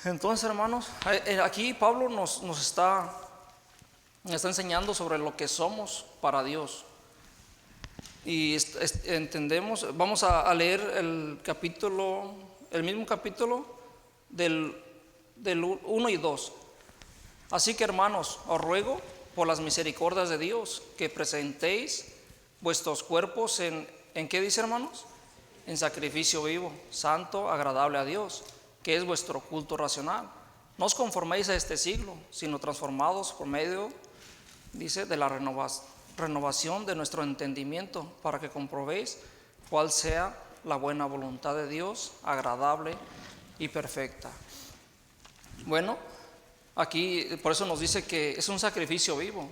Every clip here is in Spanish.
Entonces, hermanos, aquí Pablo nos está enseñando sobre lo que somos para Dios. Y entendemos, vamos a leer el mismo capítulo del 1 y 2. Así que, hermanos, os ruego por las misericordias de Dios que presentéis vuestros cuerpos ¿en qué dice, hermanos? En sacrificio vivo, santo, agradable a Dios, que es vuestro culto racional. No os conforméis a este siglo, sino transformados por medio, dice, de la renovación de nuestro entendimiento, para que comprobéis cuál sea la buena voluntad de Dios, agradable y perfecta. Bueno, aquí por eso nos dice que es un sacrificio vivo.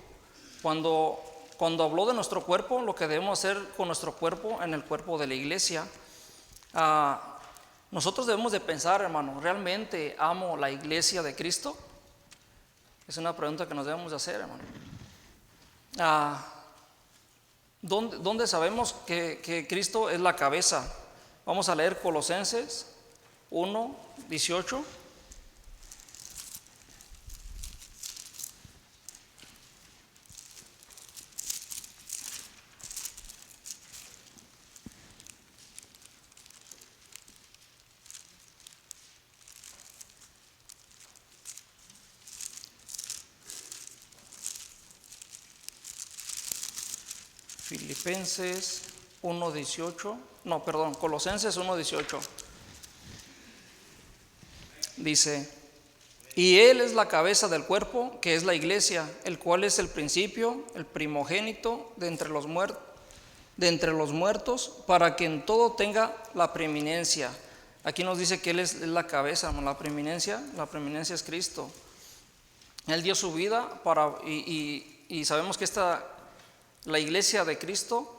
Cuando habló de nuestro cuerpo, lo que debemos hacer con nuestro cuerpo en el cuerpo de la iglesia, nosotros debemos de pensar, hermano, ¿realmente amo la iglesia de Cristo? Es una pregunta que nos debemos de hacer, hermano. ¿Dónde sabemos que Cristo es la cabeza? Vamos a leer Colosenses 1:18. Colosenses 1:18 dice: y Él es la cabeza del cuerpo, que es la iglesia, el cual es el principio, el primogénito de entre los muertos, para que en todo tenga la preeminencia. Aquí nos dice que Él es la cabeza, la preeminencia es Cristo. Él dio su vida y sabemos que la iglesia de Cristo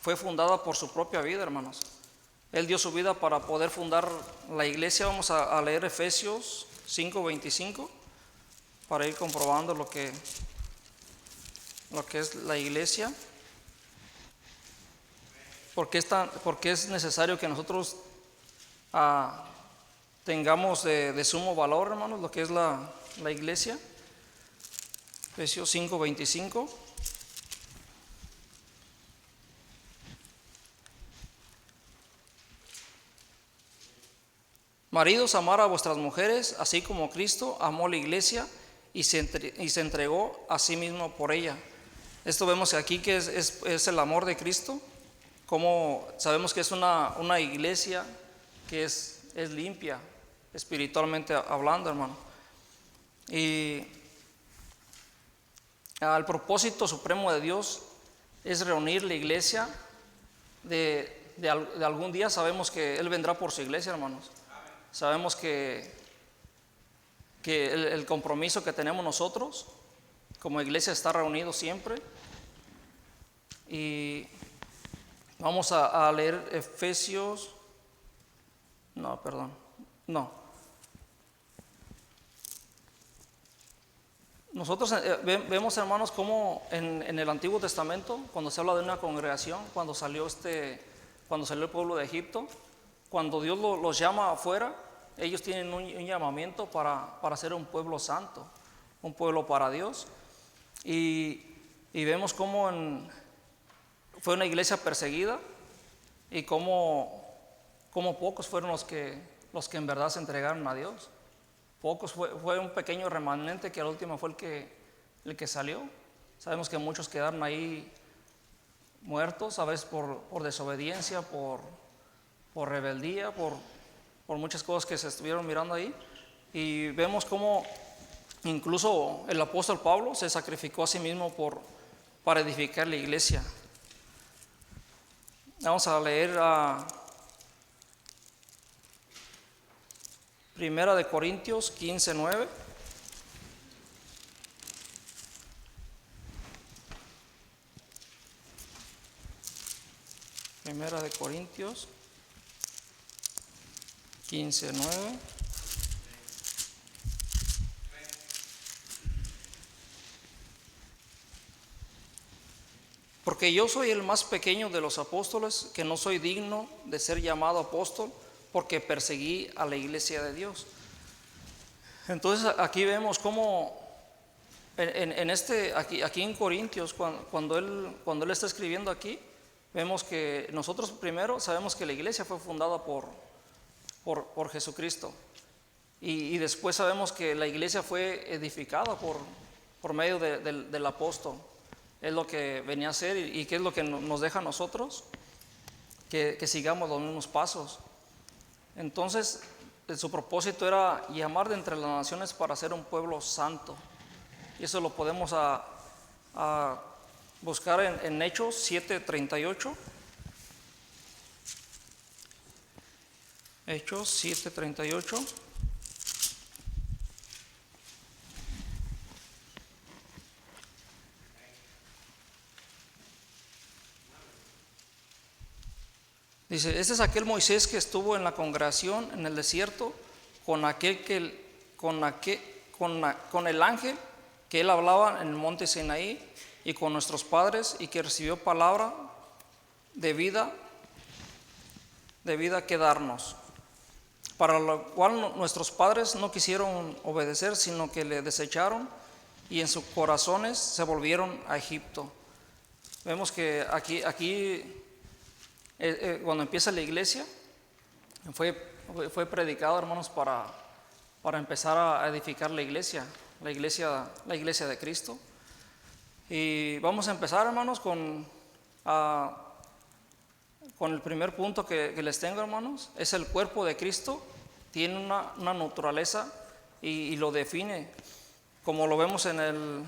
fue fundada por su propia vida, hermanos. Él dio su vida para poder fundar la iglesia. Vamos a leer Efesios 5:25 para ir comprobando lo que es la iglesia. Porque es necesario que nosotros tengamos de sumo valor, hermanos, lo que es la iglesia. Efesios 5:25. Maridos, amar a vuestras mujeres, así como Cristo amó la iglesia y se entregó a sí mismo por ella. Esto vemos aquí que es el amor de Cristo. Como sabemos que es una iglesia que es limpia, espiritualmente hablando, hermano. Y el propósito supremo de Dios es reunir la iglesia. De algún día sabemos que Él vendrá por su iglesia, hermanos. Sabemos que el compromiso que tenemos nosotros como iglesia está reunido siempre. Y vamos a leer Efesios. Nosotros vemos, hermanos, cómo en el Antiguo Testamento, cuando se habla de una congregación, cuando salió el pueblo de Egipto, cuando Dios los llama afuera, ellos tienen un llamamiento para ser un pueblo santo, un pueblo para Dios. Y vemos cómo fue una iglesia perseguida y cómo pocos fueron los que en verdad se entregaron a Dios. Pocos, fue un pequeño remanente que al último fue el que salió. Sabemos que muchos quedaron ahí muertos, a veces por desobediencia, por rebeldía, por muchas cosas que se estuvieron mirando ahí. Y vemos cómo incluso el apóstol Pablo se sacrificó a sí mismo para edificar la iglesia. Vamos a leer Primera de Corintios 15:9. Primera de Corintios 15:9. Porque yo soy el más pequeño de los apóstoles, que no soy digno de ser llamado apóstol porque perseguí a la iglesia de Dios. Entonces aquí vemos cómo aquí en Corintios, cuando él está escribiendo aquí, vemos que nosotros primero sabemos que la iglesia fue fundada por Jesucristo, y después sabemos que la iglesia fue edificada por medio del apóstol. Es lo que venía a hacer, y qué es lo que nos deja a nosotros, que sigamos los mismos pasos. Entonces su propósito era llamar de entre las naciones para ser un pueblo santo, y eso lo podemos a buscar en Hechos 7:38. Hechos 7:38. Dice: este es aquel Moisés que estuvo en la congregación en el desierto con el ángel que él hablaba en el monte Sinaí, y con nuestros padres, y que recibió palabra de vida que darnos, para lo cual nuestros padres no quisieron obedecer, sino que le desecharon, y en sus corazones se volvieron a Egipto. Vemos que aquí cuando empieza la iglesia, fue predicado, hermanos, para empezar a edificar la iglesia de Cristo. Y vamos a empezar, hermanos, con el primer punto que les tengo, hermanos. Es el cuerpo de Cristo. Tiene una naturaleza, y lo define, como lo vemos en el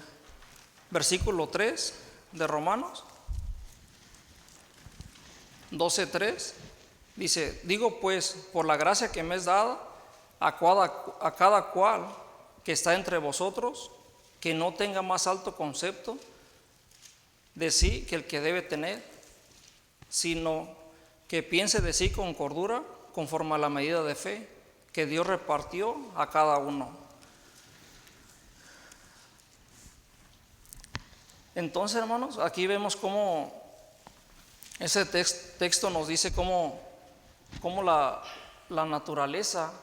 versículo 3 de Romanos 12:3. Dice: digo pues, por la gracia que me es dada, a cada cual que está entre vosotros, que no tenga más alto concepto de sí que el que debe tener, sino que piense de sí con cordura, conforme a la medida de fe que Dios repartió a cada uno. Entonces, hermanos, aquí vemos cómo ese texto nos dice cómo la naturaleza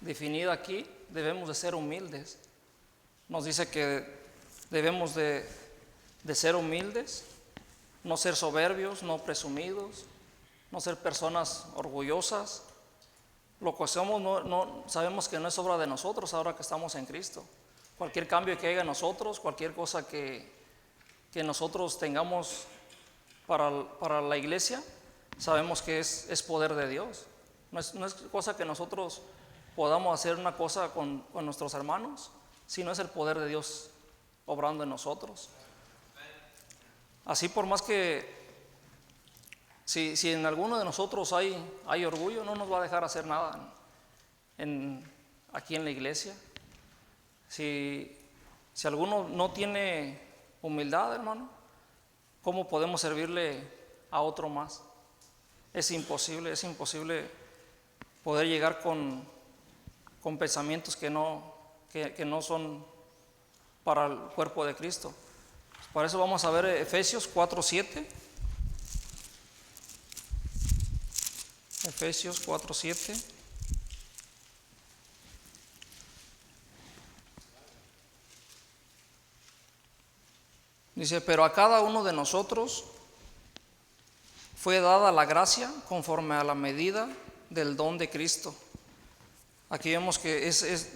definida aquí, debemos de ser humildes. Nos dice que debemos de ser humildes, no ser soberbios, no presumidos, no ser personas orgullosas. Lo que somos no sabemos que no es obra de nosotros ahora que estamos en Cristo. Cualquier cambio que haya en nosotros, cualquier cosa que nosotros tengamos para la iglesia, sabemos que es poder de Dios. No es cosa que nosotros podamos hacer una cosa con nuestros hermanos, sino es el poder de Dios obrando en nosotros. Así, por más que si en alguno de nosotros hay orgullo, no nos va a dejar hacer nada aquí en la iglesia. Si alguno no tiene humildad, hermano, ¿cómo podemos servirle a otro más? Es imposible poder llegar con pensamientos que no son para el cuerpo de Cristo. Para eso vamos a ver Efesios 4:7. Efesios 4:7. Dice: pero a cada uno de nosotros fue dada la gracia conforme a la medida del don de Cristo. Aquí vemos que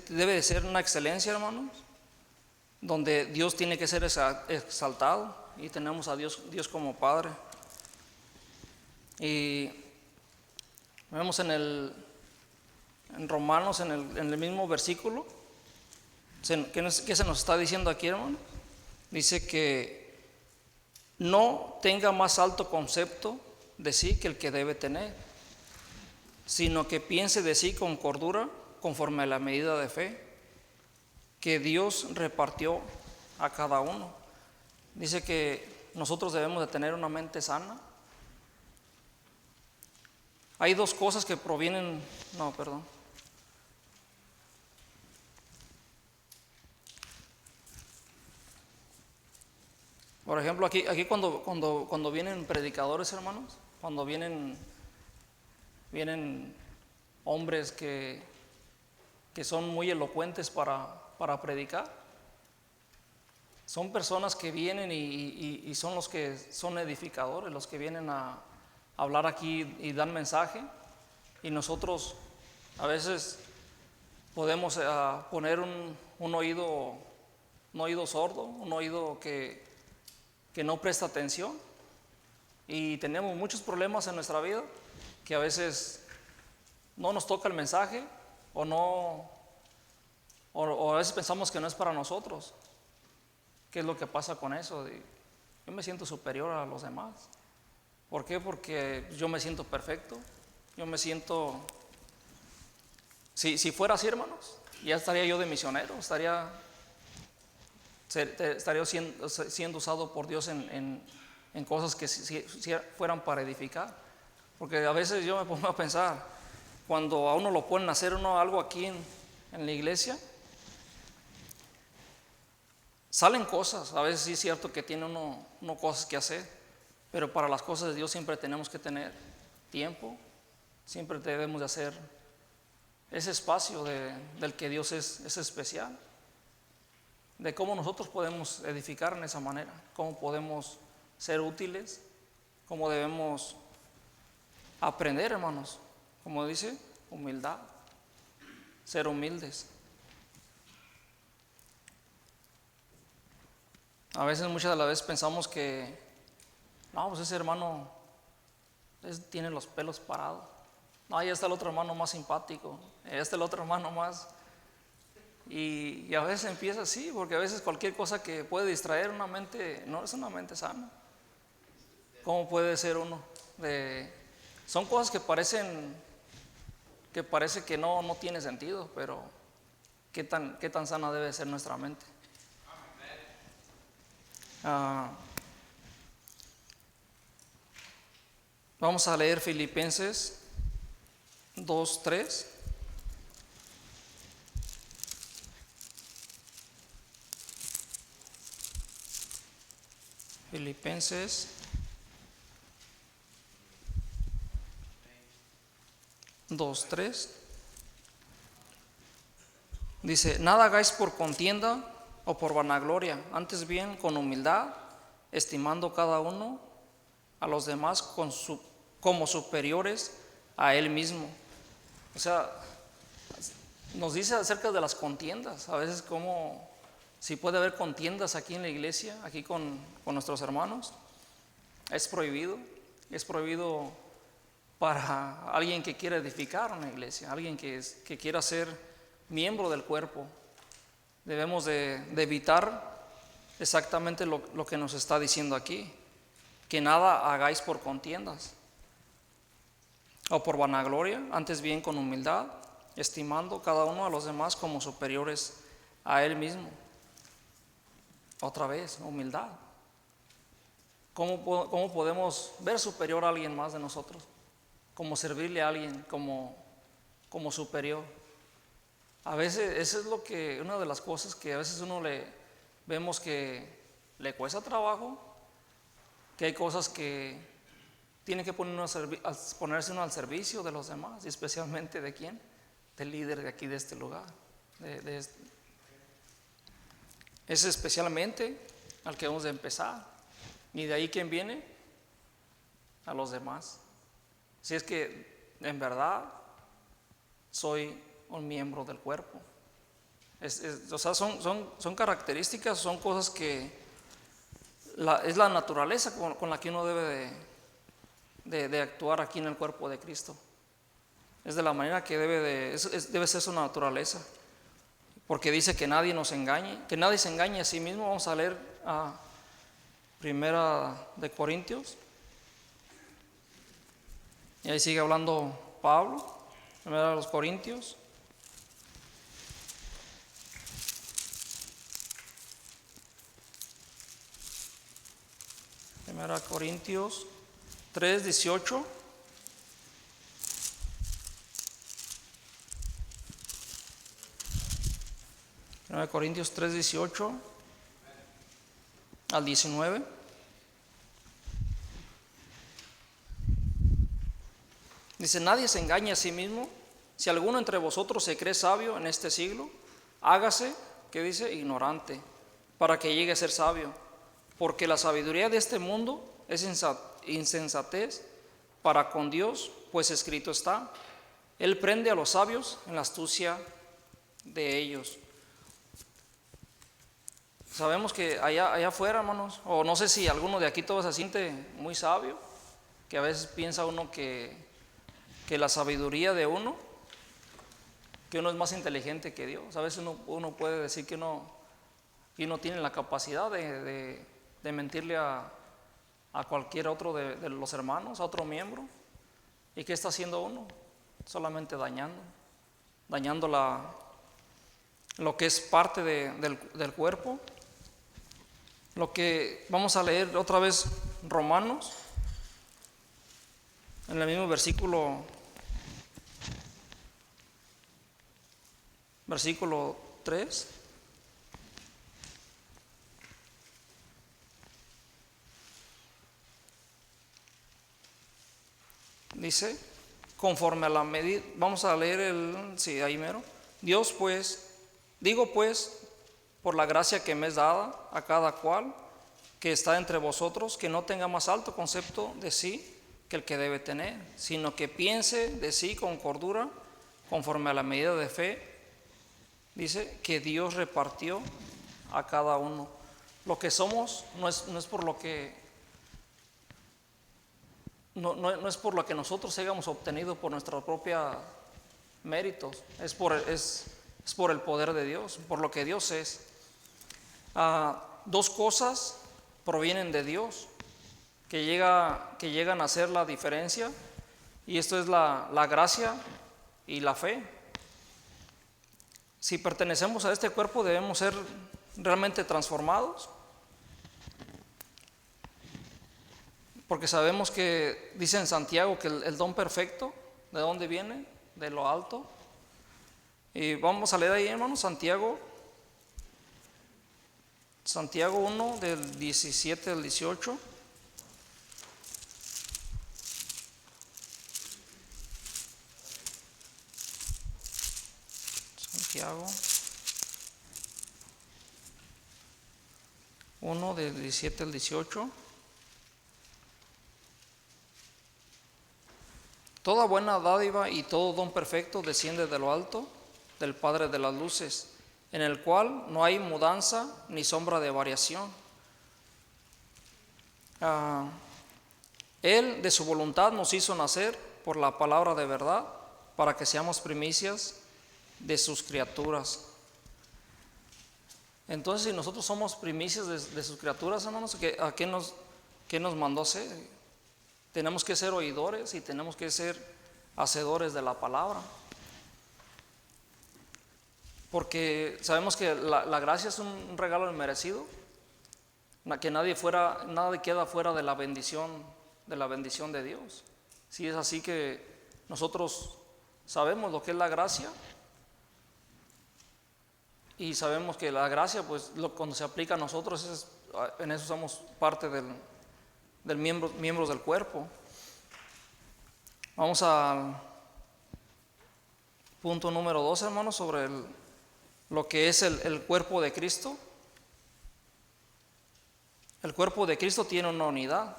debe de ser una excelencia, hermanos, donde Dios tiene que ser exaltado, y tenemos a Dios como Padre. Y vemos en Romanos, en el mismo versículo, ¿qué se nos está diciendo aquí, hermano? Dice que no tenga más alto concepto de sí que el que debe tener, sino que piense de sí con cordura, conforme a la medida de fe que Dios repartió a cada uno. Dice que nosotros debemos de tener una mente sana. Hay dos cosas que provienen, Por ejemplo, aquí cuando vienen predicadores, hermanos, cuando vienen hombres que son muy elocuentes para predicar. Son personas que vienen y son los que son edificadores, los que vienen a hablar aquí y dan mensaje. Y nosotros a veces podemos poner un oído sordo, un oído que no presta atención. Y tenemos muchos problemas en nuestra vida que a veces no nos toca el mensaje o a veces pensamos que no es para nosotros. ¿Qué es lo que pasa con eso? Yo me siento superior a los demás. ¿Por qué? Porque yo me siento perfecto. Yo me siento... Si fuera así, hermanos, ya estaría yo de misionero. Estaría siendo usado por Dios en cosas que si fueran para edificar. Porque a veces yo me pongo a pensar, cuando a uno lo ponen a hacer algo aquí en la iglesia, salen cosas. A veces sí es cierto que tiene uno cosas que hacer, pero para las cosas de Dios siempre tenemos que tener tiempo, siempre debemos de hacer ese espacio del que Dios es especial, de cómo nosotros podemos edificar en esa manera, cómo podemos ser útiles, cómo debemos aprender, hermanos, como dice, humildad, ser humildes. A veces, muchas de las veces pensamos que, no, pues ese hermano tiene los pelos parados. No, ahí está el otro hermano más simpático, ahí está el otro hermano más. Y a veces empieza así, porque a veces cualquier cosa que puede distraer una mente, no es una mente sana. ¿Cómo puede ser uno? Son cosas que parece que no tiene sentido, pero ¿qué tan sana debe ser nuestra mente? Vamos a leer Filipenses 2:3. Filipenses 2:3 dice: nada hagáis por contienda o por vanagloria, antes bien con humildad, estimando cada uno a los demás como superiores a él mismo. O sea, nos dice acerca de las contiendas, a veces como si puede haber contiendas aquí en la iglesia, aquí con nuestros hermanos. Es prohibido para alguien que quiera edificar una iglesia, alguien que quiera ser miembro del cuerpo. Debemos de evitar exactamente lo que nos está diciendo aquí, que nada hagáis por contiendas o por vanagloria, antes bien con humildad, estimando cada uno a los demás como superiores a él mismo. Otra vez, humildad. ¿Cómo podemos ver superior a alguien más de nosotros? ¿Cómo servirle a alguien como superior? A veces eso es una de las cosas que a veces vemos que le cuesta trabajo, que hay cosas que tiene que ponerse uno al servicio de los demás, y especialmente ¿de quién? Del líder de aquí, de este lugar. Es especialmente al que hemos de empezar. Y de ahí, ¿quién viene? A los demás. Si es que en verdad soy un miembro del cuerpo. O sea, son características, son cosas que es la naturaleza con la que uno debe de actuar aquí en el cuerpo de Cristo. Es de la manera que debe ser su naturaleza. Porque dice que nadie nos engañe, que nadie se engañe a sí mismo. Vamos a leer a Primera de Corintios. Y ahí sigue hablando Pablo. Primera de los Corintios. Primera Corintios 3:18. Primera Corintios 3:18 al 19. Dice: nadie se engaña a sí mismo. Si alguno entre vosotros se cree sabio en este siglo, hágase, ¿qué dice? Ignorante, para que llegue a ser sabio. Porque la sabiduría de este mundo es insensatez para con Dios, pues escrito está: Él prende a los sabios en la astucia de ellos. Sabemos que allá afuera, hermanos, o no sé si alguno de aquí todo se siente muy sabio, que a veces piensa uno que la sabiduría de uno, que uno es más inteligente que Dios. A veces uno puede decir que uno tiene la capacidad de mentirle a cualquier otro de los hermanos, a otro miembro. ¿Y qué está haciendo uno? Solamente dañando lo que es parte del cuerpo. Lo que vamos a leer otra vez, Romanos, en el mismo versículo 3. Dice, conforme a la medida, vamos a leer ahí mero. Digo pues, por la gracia que me es dada a cada cual que está entre vosotros, que no tenga más alto concepto de sí que el que debe tener, sino que piense de sí con cordura, conforme a la medida de fe, dice, que Dios repartió a cada uno. Lo que somos no es por lo que no es por lo que nosotros hayamos obtenido por nuestros propios méritos, es por el poder de Dios, por lo que Dios es. Dos cosas provienen de Dios que llegan a hacer la diferencia, y esto es la gracia y la fe. Si pertenecemos a este cuerpo, debemos ser realmente transformados, porque sabemos que dice en Santiago que el don perfecto, ¿de dónde viene? De lo alto. Y vamos a leer ahí, hermanos, Santiago 1, del 17 al 18. Santiago 1, del 17 al 18. Toda buena dádiva y todo don perfecto desciende de lo alto, del Padre de las luces, en el cual no hay mudanza ni sombra de variación. Él de su voluntad nos hizo nacer por la palabra de verdad, para que seamos primicias de sus criaturas. Entonces, si nosotros somos primicias de sus criaturas, hermanos, ¿a qué nos mandó a hacer? Tenemos que ser oidores y tenemos que ser hacedores de la palabra, porque sabemos que la gracia es un regalo inmerecido, que nadie queda fuera de la bendición de Dios. Si es así que nosotros sabemos lo que es la gracia, y sabemos que la gracia, pues cuando se aplica a nosotros, en eso somos parte del miembros del cuerpo. Vamos al punto número 2, hermanos, sobre lo que es el cuerpo de Cristo. El cuerpo de Cristo tiene una unidad.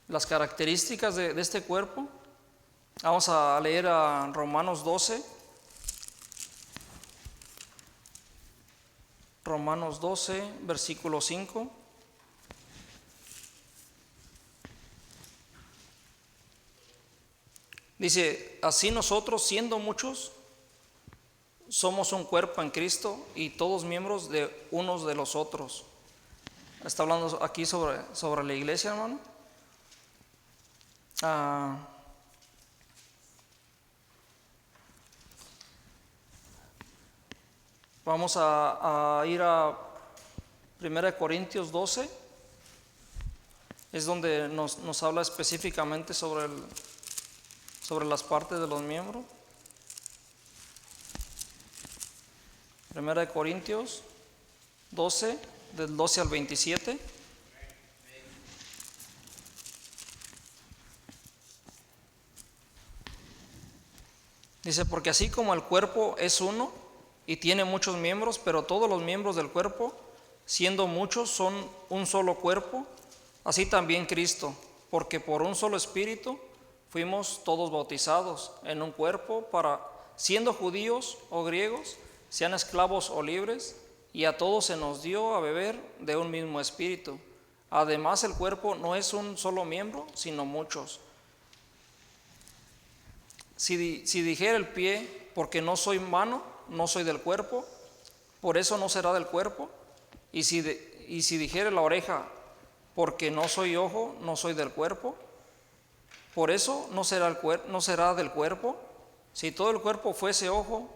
Las características de este cuerpo, vamos a leer a Romanos 12. Romanos 12, versículo 5. Dice, así nosotros, siendo muchos, somos un cuerpo en Cristo y todos miembros de unos de los otros. Está hablando aquí sobre la iglesia, hermano. Vamos a ir a 1 Corintios 12. Es donde nos habla específicamente sobre las partes de los miembros. 1 Corintios 12, del 12 al 27. Dice, porque así como el cuerpo es uno y tiene muchos miembros, pero todos los miembros del cuerpo, siendo muchos, son un solo cuerpo, así también Cristo, porque por un solo espíritu fuimos todos bautizados en un cuerpo, para, siendo judíos o griegos, sean esclavos o libres, y a todos se nos dio a beber de un mismo espíritu. Además, el cuerpo no es un solo miembro, sino muchos. Si dijera el pie, porque no soy mano, no soy del cuerpo, por eso no será del cuerpo. Y si dijere la oreja, porque no soy ojo, no soy del cuerpo, por eso no será del cuerpo. Si todo el cuerpo fuese ojo,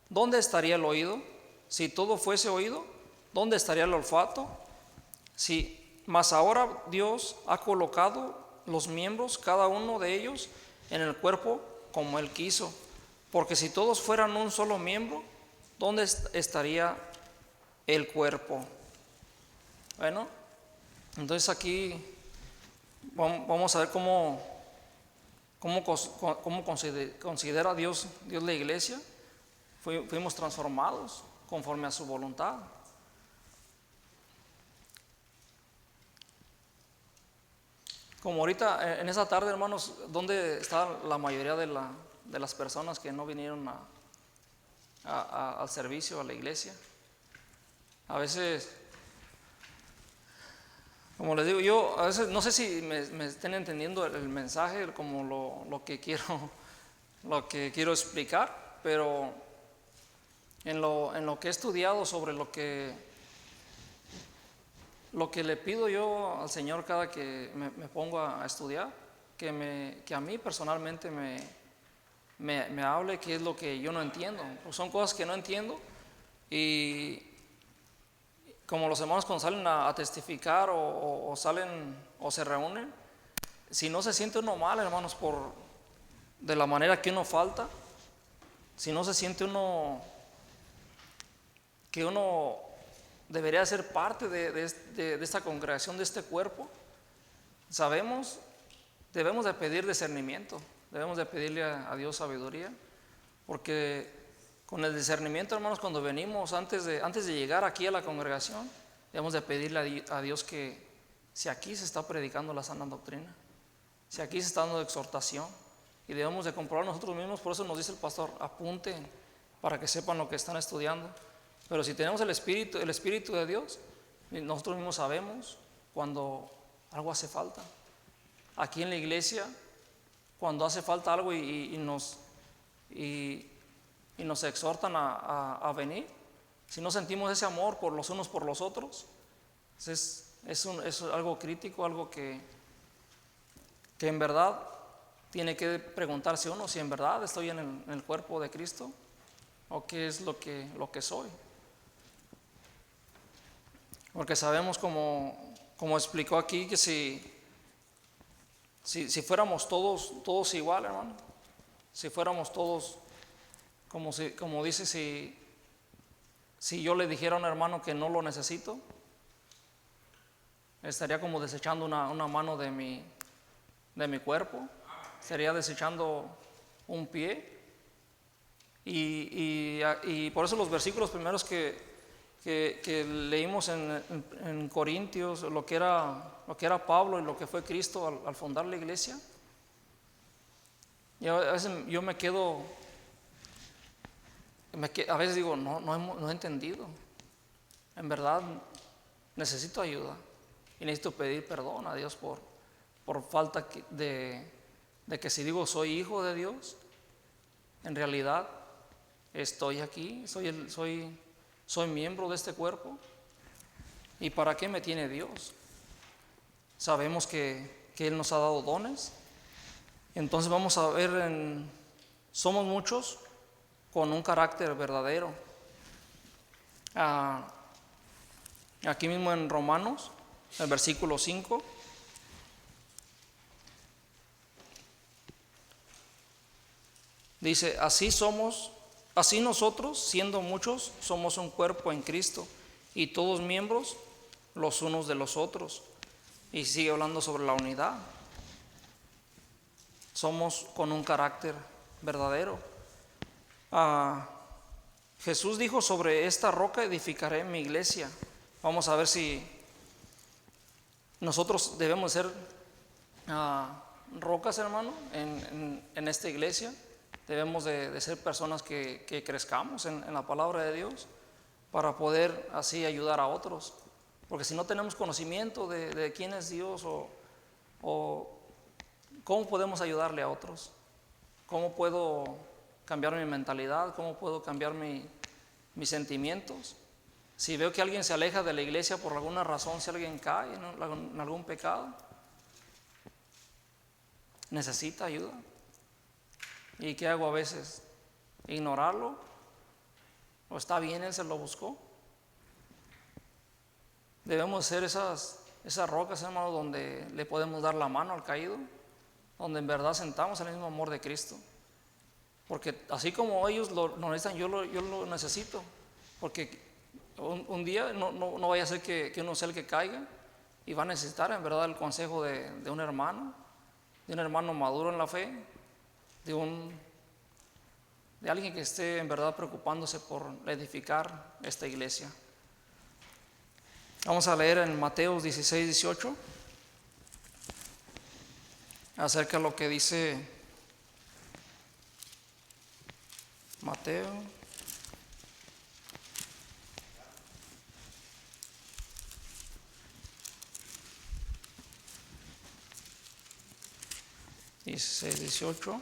¿dónde estaría el oído? Si todo fuese oído, ¿dónde estaría el olfato? Mas ahora Dios ha colocado los miembros, cada uno de ellos, en el cuerpo como Él quiso. Porque si todos fueran un solo miembro, ¿dónde estaría el cuerpo? Bueno, entonces aquí vamos a ver cómo considera Dios la iglesia. Fuimos transformados conforme a su voluntad. Como ahorita en esa tarde, hermanos, ¿dónde está la mayoría de las personas que no vinieron al servicio, a la iglesia? A veces, como les digo, yo a veces no sé si me estén entendiendo el mensaje como lo que quiero explicar, pero en lo que he estudiado sobre lo que le pido yo al Señor cada que me pongo a estudiar, que a mí personalmente me hable qué es lo que yo no entiendo. Pues son cosas que no entiendo, y como los hermanos cuando salen a testificar o salen o se reúnen, si no se siente uno mal, hermanos, de la manera que uno falta, si no se siente uno que uno debería ser parte de esta congregación, de este cuerpo, debemos de pedir discernimiento, debemos de pedirle a Dios sabiduría, porque con el discernimiento, hermanos, cuando venimos, antes de llegar aquí a la congregación, debemos de pedirle a Dios que si aquí se está predicando la sana doctrina, si aquí se está dando exhortación, y debemos de comprobar nosotros mismos. Por eso nos dice el pastor, apunten para que sepan lo que están estudiando. Pero si tenemos el Espíritu de Dios, nosotros mismos sabemos cuando algo hace falta. Aquí en la iglesia, cuando hace falta algo y nos exhortan a venir, si no sentimos ese amor por los unos por los otros, es algo crítico, algo que en verdad tiene que preguntarse uno si en verdad estoy en el cuerpo de Cristo, o qué es lo que soy. Porque sabemos, como explicó aquí, que si fuéramos todos igual, hermano, si fuéramos todos, como dice, si yo le dijera a un hermano que no lo necesito, estaría como desechando una mano de mi cuerpo, estaría desechando un pie, y por eso los versículos primeros que leímos en Corintios, lo que era Pablo y lo que fue Cristo al fundar la iglesia, y a veces yo me quedo, a veces digo, no he entendido. En verdad necesito ayuda y necesito pedir perdón a Dios por falta de que si digo soy hijo de Dios, en realidad estoy aquí, soy miembro de este cuerpo. ¿Y para qué me tiene Dios? Sabemos que Él nos ha dado dones. Entonces vamos a ver, somos muchos con un carácter verdadero. Aquí mismo en Romanos, el versículo 5, dice, así nosotros, siendo muchos, somos un cuerpo en Cristo, y todos miembros los unos de los otros. Y sigue hablando sobre la unidad. Somos con un carácter verdadero. Ah, Jesús dijo: sobre esta roca edificaré mi iglesia. Vamos a ver si nosotros debemos ser rocas, hermano, en esta iglesia. Debemos de ser personas que crezcamos en la palabra de Dios para poder así ayudar a otros. Porque si no tenemos conocimiento de quién es Dios o cómo podemos ayudarle a otros, cómo puedo cambiar mi mentalidad, cómo puedo cambiar mis sentimientos. Si veo que alguien se aleja de la iglesia por alguna razón, si alguien cae en algún pecado, necesita ayuda. ¿Y qué hago a veces? ¿Ignorarlo? ¿O está bien, él se lo buscó? Debemos ser esas rocas, hermano, donde le podemos dar la mano al caído, donde en verdad sentamos el mismo amor de Cristo. Porque así como ellos lo necesitan, yo lo necesito. Porque un día no vaya a ser que uno sea el que caiga y va a necesitar en verdad el consejo de un hermano maduro en la fe, de alguien que esté en verdad preocupándose por edificar esta iglesia. Vamos a leer en Mateo 16:18 acerca de lo que dice Mateo. (16:18)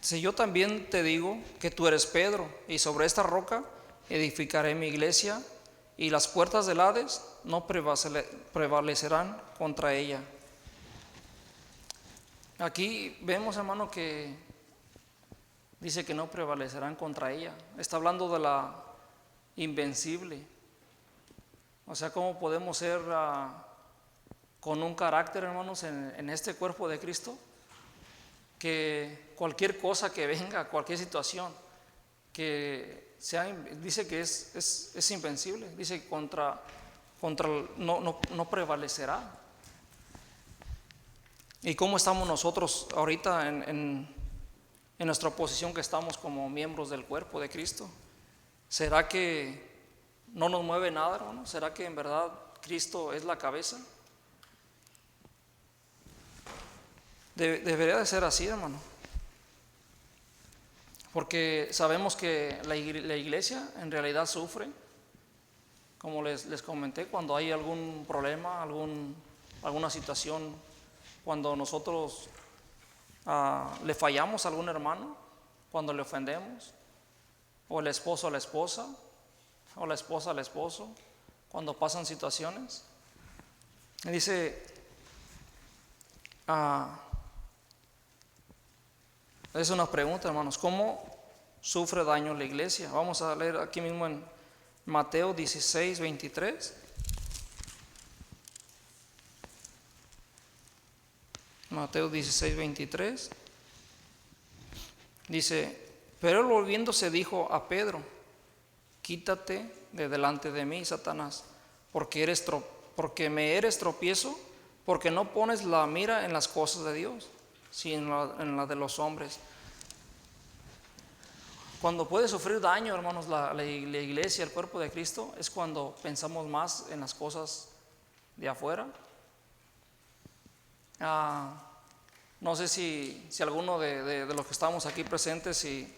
Si yo también te digo que tú eres Pedro, y sobre esta roca edificaré mi iglesia, y las puertas del Hades no prevalecerán contra ella. Aquí vemos, hermano, que dice que no prevalecerán contra ella. Está hablando de la invencible. O sea, ¿cómo podemos ser con un carácter, hermanos, en este cuerpo de Cristo? Que cualquier cosa que venga, cualquier situación que sea, dice que es invencible, dice que contra no prevalecerá. ¿Y cómo estamos nosotros ahorita en nuestra posición que estamos como miembros del cuerpo de Cristo? ¿Será que no nos mueve nada, hermano? ¿Será que en verdad Cristo es la cabeza? Debería de ser así, hermano, porque sabemos que la iglesia en realidad sufre, como les comenté, cuando hay algún problema, alguna situación, cuando nosotros le fallamos a algún hermano, cuando le ofendemos, o el esposo a la esposa, o la esposa al esposo, cuando pasan situaciones. Dice, es una pregunta, hermanos, ¿cómo sufre daño la iglesia? Vamos a leer aquí mismo en Mateo 16:23. Mateo 16:23 dice: pero él volviéndose dijo a Pedro: quítate de delante de mí, Satanás, porque me eres tropiezo, porque no pones la mira en las cosas de Dios, sino en la de los hombres. Cuando puede sufrir daño, hermanos, la iglesia, el cuerpo de Cristo, es cuando pensamos más en las cosas de afuera. No sé si alguno de los que estamos aquí presentes, si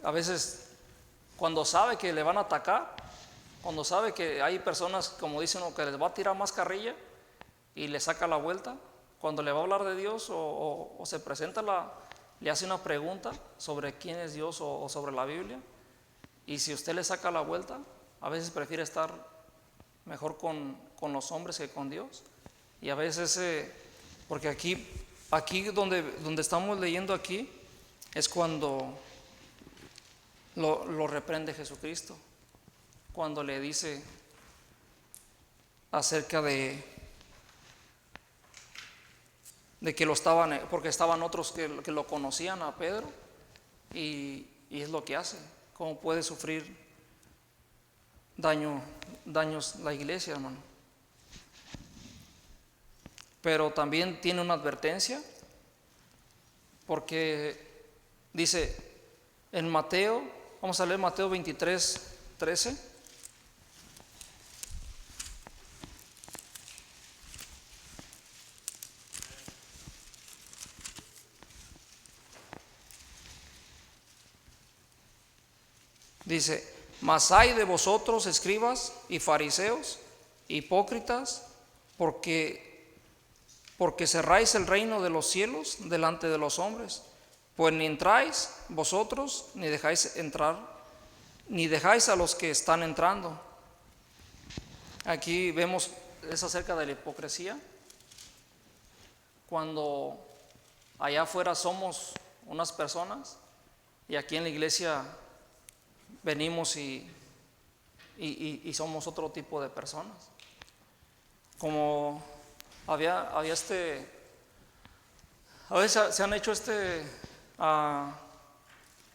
a veces cuando sabe que le van a atacar, cuando sabe que hay personas, como dicen, que les va a tirar más carrilla y le saca la vuelta, cuando le va a hablar de Dios o se presenta, le hace una pregunta sobre quién es Dios o sobre la Biblia, y si usted le saca la vuelta, a veces prefiere estar mejor con los hombres que con Dios. Y a veces, porque aquí donde estamos leyendo aquí, es cuando lo reprende Jesucristo, cuando le dice acerca de de que porque estaban otros que lo conocían a Pedro, y es lo que hace. Cómo puede sufrir daños la iglesia, hermano. Pero también tiene una advertencia, porque dice en Mateo, vamos a leer Mateo 23:13. Dice: mas hay de vosotros, escribas y fariseos, hipócritas, porque cerráis el reino de los cielos delante de los hombres, pues ni entráis vosotros, ni dejáis entrar, ni dejáis a los que están entrando. Aquí vemos, es acerca de la hipocresía, cuando allá afuera somos unas personas y aquí en la iglesia venimos y somos otro tipo de personas. Como había a veces se han hecho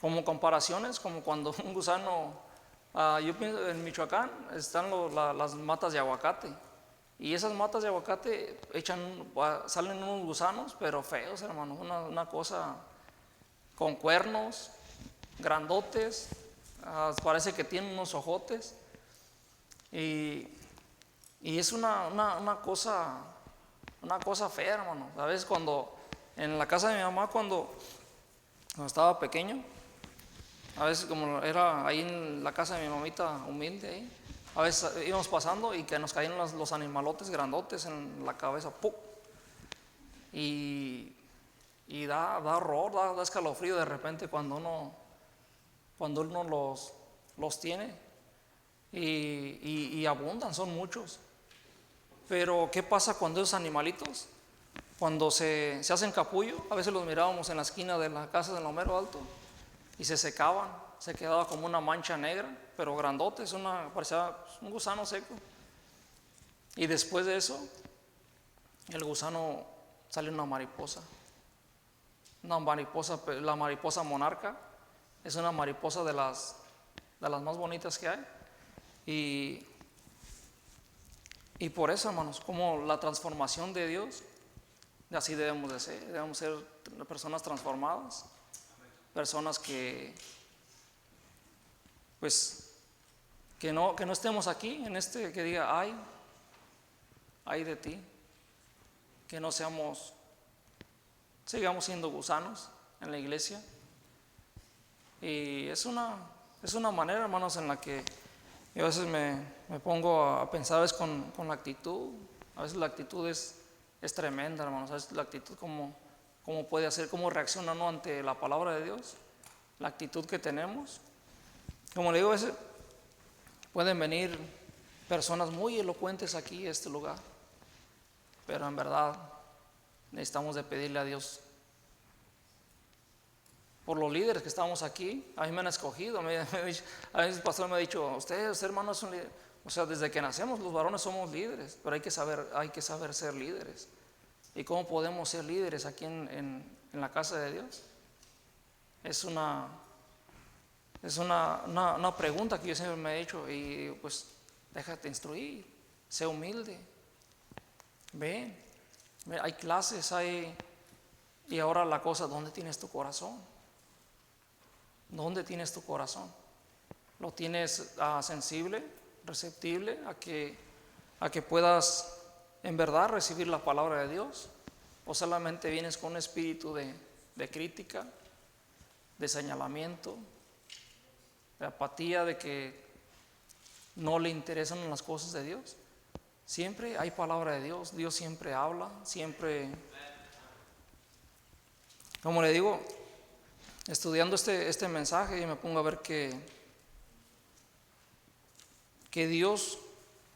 como comparaciones, como cuando un gusano, yo pienso en Michoacán están las matas de aguacate, y esas matas de aguacate salen unos gusanos, pero feos, hermano, una cosa con cuernos grandotes, parece que tienen unos ojotes, y es una cosa fea, hermano. A veces cuando en la casa de mi mamá, cuando estaba pequeño, a veces como era ahí en la casa de mi mamita humilde ahí, a veces íbamos pasando y que nos caían los animalotes grandotes en la cabeza, ¡pum! Y da horror, da escalofrío de repente cuando uno los tiene, y abundan, son muchos. Pero ¿qué pasa cuando esos animalitos, cuando se hacen capullo? A veces los mirábamos en la esquina de la casa del Homero Alto y se secaban, se quedaba como una mancha negra, pero grandote, parecía un gusano seco. Y después de eso, el gusano sale una mariposa, la mariposa monarca. Es una mariposa de las más bonitas que hay. Y por eso, hermanos, como la transformación de Dios, así debemos de ser. Debemos ser personas transformadas, personas que no estemos aquí en que diga ay de ti, que no sigamos siendo gusanos en la iglesia. Y es una manera, hermanos, en la que yo a veces me pongo a pensar, a veces con la actitud. A veces la actitud es tremenda, hermanos. A veces la actitud, cómo puede hacer, cómo reacciona uno ante la palabra de Dios, la actitud que tenemos. Como le digo, a veces pueden venir personas muy elocuentes aquí a este lugar, pero en verdad necesitamos de pedirle a Dios por los líderes que estamos aquí. A mí me han escogido, a veces el pastor me ha dicho: ustedes, hermanos, son líderes. O sea, desde que nacemos los varones somos líderes, pero hay que saber ser líderes. ¿Y cómo podemos ser líderes aquí en la casa de Dios? Es una pregunta que yo siempre me he hecho, y pues déjate instruir, sé humilde, ven, hay clases, y ahora la cosa, ¿dónde tienes tu corazón? ¿Dónde tienes tu corazón? ¿Lo tienes sensible, receptible a que puedas en verdad recibir la palabra de Dios? ¿O solamente vienes con un espíritu de crítica, de señalamiento, de apatía, de que no le interesan las cosas de Dios? Siempre hay palabra de Dios. Dios siempre habla, siempre. Como le digo, estudiando este mensaje, y me pongo a ver que Dios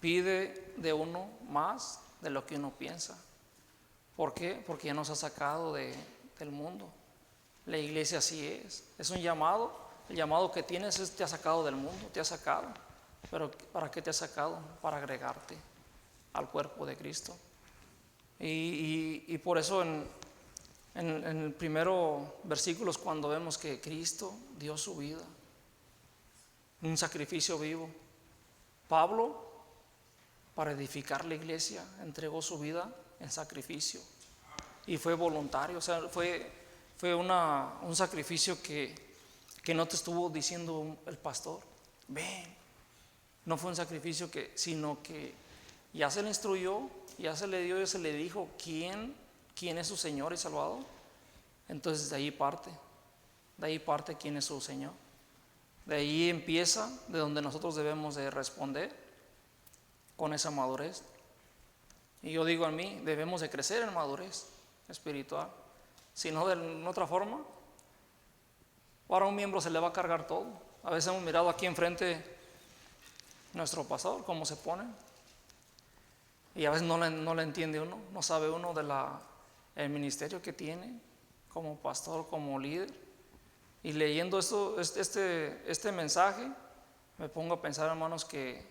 pide de uno más de lo que uno piensa. ¿Por qué? Porque ya nos ha sacado del mundo. La iglesia así es un llamado. El llamado que tienes te ha sacado del mundo, te ha sacado. Pero ¿para qué te ha sacado? Para agregarte al cuerpo de Cristo. Y por eso en el primero versículo es cuando vemos que Cristo dio su vida, un sacrificio vivo. Pablo, para edificar la iglesia, entregó su vida en sacrificio y fue voluntario. O sea, fue un sacrificio que no te estuvo diciendo el pastor, ven. No fue un sacrificio sino que ya se le instruyó, ya se le dio, ya se le dijo quién es su Señor y Salvador. Entonces de ahí parte quién es su Señor. De ahí empieza, de donde nosotros debemos de responder con esa madurez. Y yo digo a mí, debemos de crecer en madurez espiritual. Si no, de otra forma, para un miembro se le va a cargar todo. A veces hemos mirado aquí enfrente nuestro pastor, cómo se pone. Y a veces no le entiende uno, no sabe uno el ministerio que tiene como pastor, como líder. Y leyendo este mensaje, me pongo a pensar, hermanos, que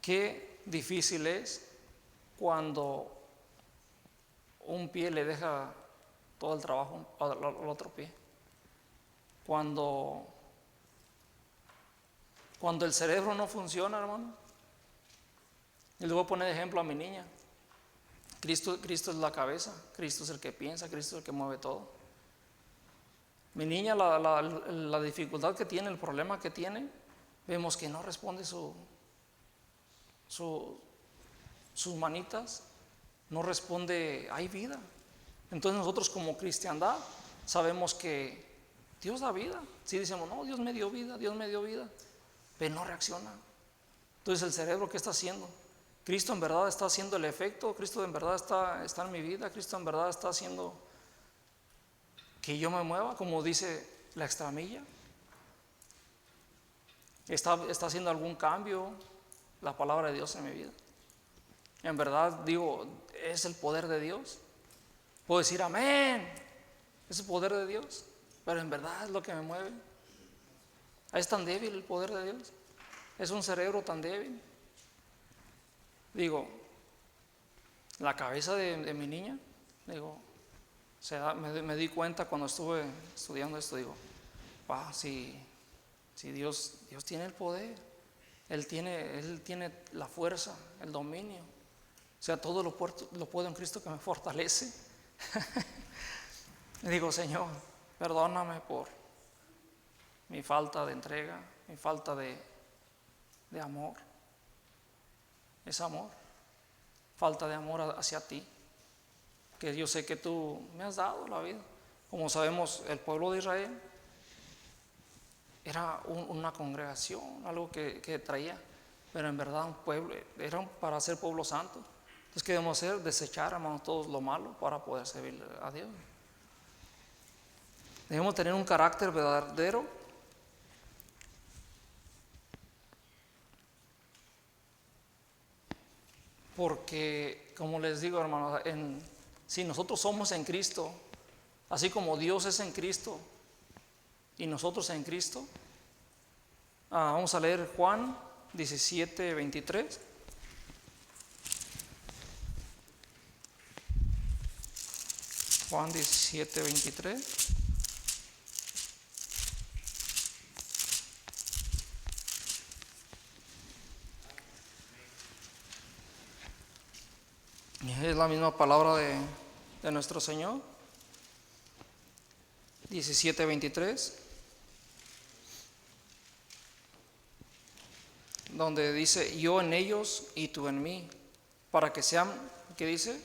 qué difícil es cuando un pie le deja todo el trabajo al otro pie. Cuando el cerebro no funciona, hermano. Y le voy a poner de ejemplo a mi niña. Cristo es la cabeza, Cristo es el que piensa, Cristo es el que mueve todo. Mi niña, la dificultad que tiene, el problema que tiene, vemos que no responde sus manitas, no responde, hay vida. Entonces nosotros como cristiandad sabemos que Dios da vida. Si decimos, no, Dios me dio vida, pero no reacciona. Entonces el cerebro, ¿qué está haciendo? Cristo en verdad está haciendo el efecto, Cristo en verdad está en mi vida, Cristo en verdad está haciendo que yo me mueva, como dice la extramilla. Está haciendo algún cambio la palabra de Dios en mi vida. En verdad digo, es el poder de Dios. Puedo decir amén, es el poder de Dios, pero en verdad es lo que me mueve. Es tan débil el poder de Dios, es un cerebro tan débil. Digo, la cabeza de mi niña, digo, me di cuenta cuando estuve estudiando esto, digo, si Dios tiene el poder, Él tiene la fuerza, el dominio, o sea, todo lo puedo en Cristo que me fortalece. Y digo, Señor, perdóname por mi falta de entrega, mi falta de amor. Es amor, falta de amor hacia ti, que yo sé que tú me has dado la vida. Como sabemos, el pueblo de Israel era una congregación, algo que traía, pero en verdad un pueblo, era para ser pueblo santo. Entonces, ¿qué debemos hacer? Desechar, hermanos, todo lo malo para poder servir a Dios. Debemos tener un carácter verdadero. Porque, como les digo, hermanos, si nosotros somos en Cristo, así como Dios es en Cristo y nosotros en Cristo, vamos a leer Juan 17:23. Juan 17:23. Es la misma palabra de nuestro Señor. 17:23, donde dice, yo en ellos y tú en mí, para que sean, ¿qué dice?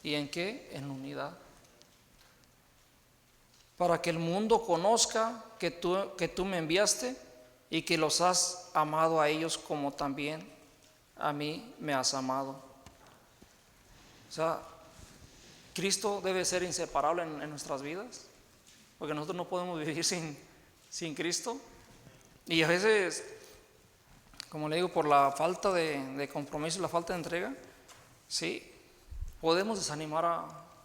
¿Y en qué? En unidad. Para que el mundo conozca que tú me enviaste y que los has amado a ellos como también a mí me has amado. O sea, Cristo debe ser inseparable en nuestras vidas, porque nosotros no podemos vivir sin Cristo. Y a veces, como le digo, por la falta de compromiso y la falta de entrega, sí, podemos desanimar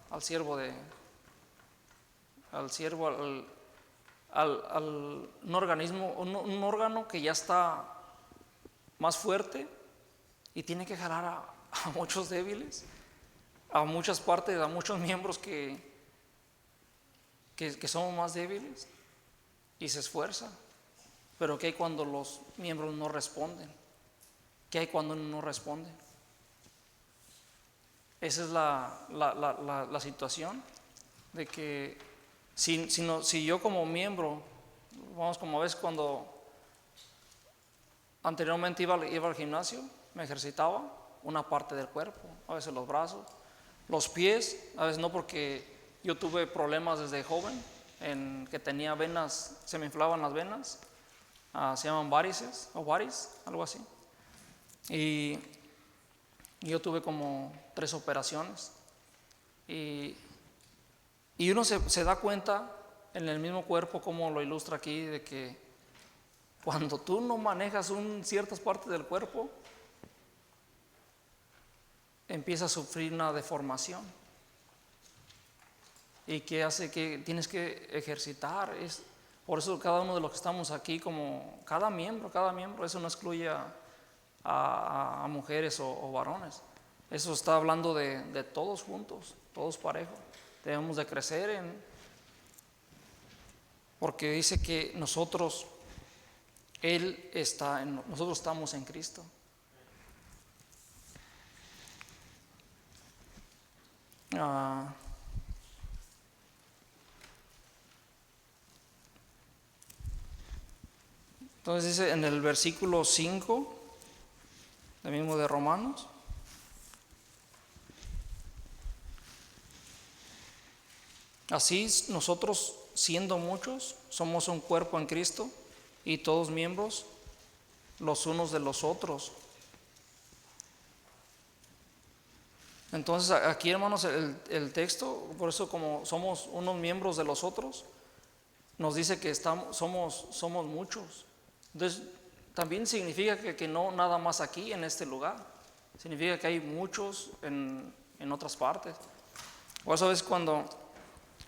al siervo, un organismo, un órgano que ya está más fuerte y tiene que jalar a muchos débiles, a muchas partes, a muchos miembros que somos más débiles, y se esfuerza. Pero ¿qué hay cuando los miembros no responden? ¿Qué hay cuando no responden? Esa es la situación de que si yo como miembro, vamos, como ves, cuando anteriormente iba al gimnasio, me ejercitaba una parte del cuerpo, a veces los brazos, los pies, a veces no, porque yo tuve problemas desde joven, en que tenía venas, se me inflaban las venas, se llaman varices o varis, algo así. Y yo tuve como 3 operaciones. Y uno se da cuenta en el mismo cuerpo, como lo ilustra aquí, de que cuando tú no manejas ciertas partes del cuerpo, empieza a sufrir una deformación. Y que hace que tienes que ejercitar. Por eso cada uno de los que estamos aquí, como cada miembro, eso no excluye a mujeres o varones. Eso está hablando de todos juntos, todos parejos. Debemos de crecer porque dice que nosotros estamos en Cristo. Entonces dice en el versículo 5, el mismo de Romanos: así nosotros, siendo muchos, somos un cuerpo en Cristo, y todos miembros los unos de los otros. Entonces aquí, hermanos, el texto, por eso, como somos unos miembros de los otros, nos dice que somos muchos. Entonces también significa que no nada más aquí en este lugar, significa que hay muchos en otras partes. Por eso es cuando